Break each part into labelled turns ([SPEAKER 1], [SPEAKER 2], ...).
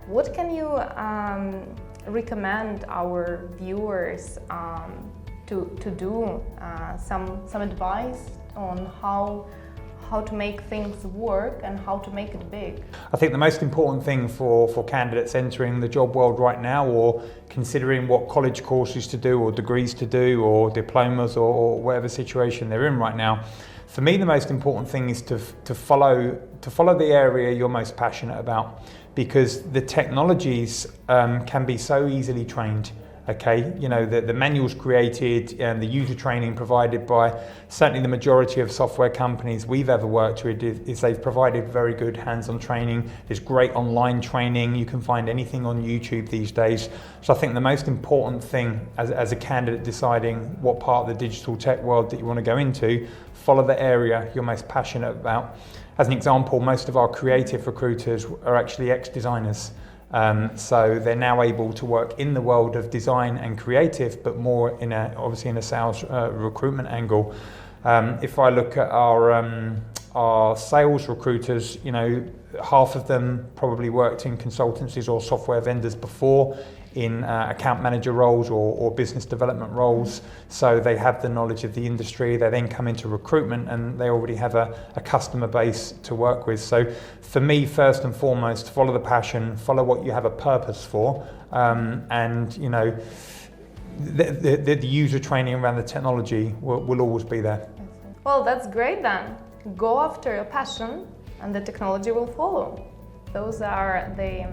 [SPEAKER 1] What can you recommend our viewers to do? Some advice on how to make things work and how to make it big?
[SPEAKER 2] I think the most important thing for candidates entering the job world right now, or considering what college courses to do or degrees to do or diplomas or whatever situation they're in right now, for me the most important thing is to follow the area you're most passionate about, because the technologies can be so easily trained. Okay, you know, the manuals created and the user training provided by certainly the majority of software companies we've ever worked with is they've provided very good hands-on training. There's great online training. You can find anything on YouTube these days. So I think the most important thing as a candidate deciding what part of the digital tech world that you want to go into, follow the area you're most passionate about. As an example, most of our creative recruiters are actually ex-designers. So they're now able to work in the world of design and creative, but more obviously in a sales recruitment angle. If I look at our sales recruiters, you know, half of them probably worked in consultancies or software vendors before, in account manager roles or business development roles. So they have the knowledge of the industry. They then come into recruitment and they already have a customer base to work with. So for me, first and foremost, follow the passion, follow what you have a purpose for, and you know, the user training around the technology will always be there.
[SPEAKER 1] Well, that's great then. Go after your passion and the technology will follow. Those are the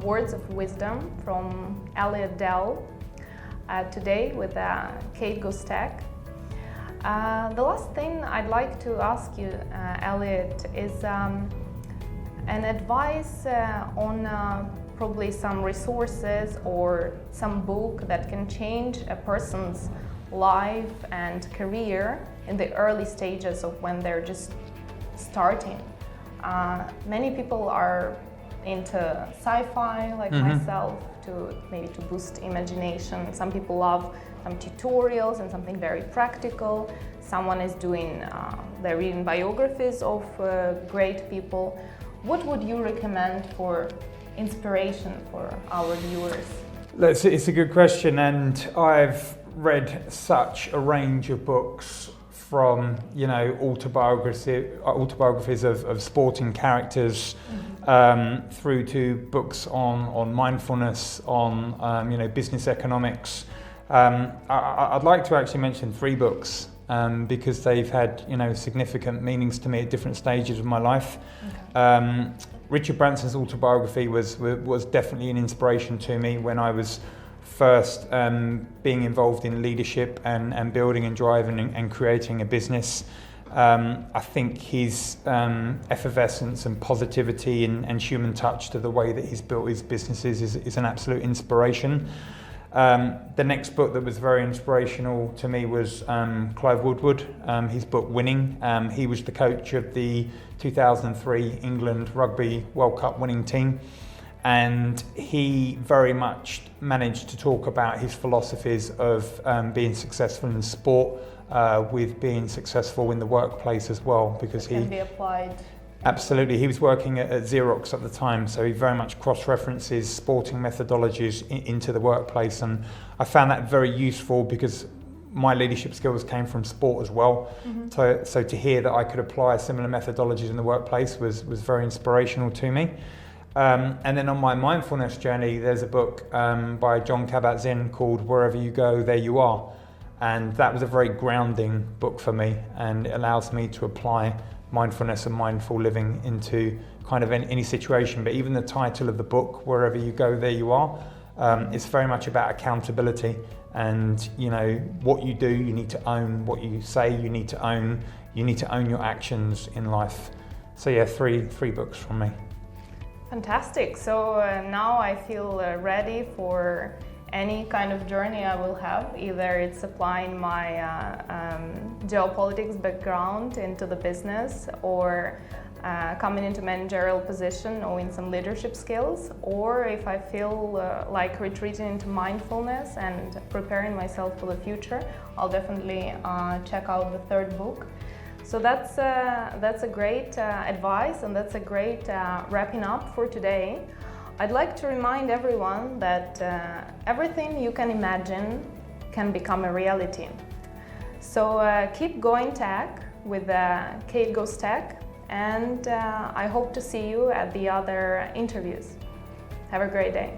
[SPEAKER 1] words of wisdom from Elliot Dell today with Kate Levchuk. The last thing I'd like to ask you, Elliot, is an advice on probably some resources or some book that can change a person's life and career in the early stages of when they're just starting. Many people are into sci-fi, like myself, to boost imagination. Some people love some tutorials and something very practical. Someone is they're reading biographies of great people. What would you recommend for inspiration for our viewers?
[SPEAKER 2] It's a good question, and I've read such a range of books, from, you know, autobiographies of sporting characters, through to books on mindfulness, on you know, business economics. I'd like to actually mention 3 books because they've had, you know, significant meanings to me at different stages of my life. Okay. Richard Branson's autobiography was definitely an inspiration to me when I was first being involved in leadership and building and driving and creating a business. I think his effervescence and positivity and human touch to the way that he's built his businesses is an absolute inspiration. The next book that was very inspirational to me was Clive Woodward, his book Winning. He was the coach of the 2003 England Rugby World Cup winning team. And he very much managed to talk about his philosophies of being successful in sport with being successful in the workplace as well, because
[SPEAKER 1] it can be applied.
[SPEAKER 2] Absolutely, he was working at Xerox at the time, so he very much cross-references sporting methodologies into the workplace, and I found that very useful because my leadership skills came from sport as well. So to hear that I could apply similar methodologies in the workplace was very inspirational to me. And then on my mindfulness journey, there's a book by John Kabat-Zinn called Wherever You Go, There You Are. And that was a very grounding book for me, and it allows me to apply mindfulness and mindful living into kind of any situation. But even the title of the book, Wherever You Go, There You Are, it's very much about accountability. And, you know, what you do, you need to own. What you say, you need to own. You need to own your actions in life. So yeah, three books from me.
[SPEAKER 1] Fantastic. So now I feel ready for any kind of journey I will have. Either it's applying my geopolitics background into the business, or coming into managerial position or in some leadership skills, or if I feel like retreating into mindfulness and preparing myself for the future, I'll definitely check out the 3rd book. So that's a great advice, and that's a great wrapping up for today. I'd like to remind everyone that everything you can imagine can become a reality. So keep going tech with Kate Goes Tech, and I hope to see you at the other interviews. Have a great day.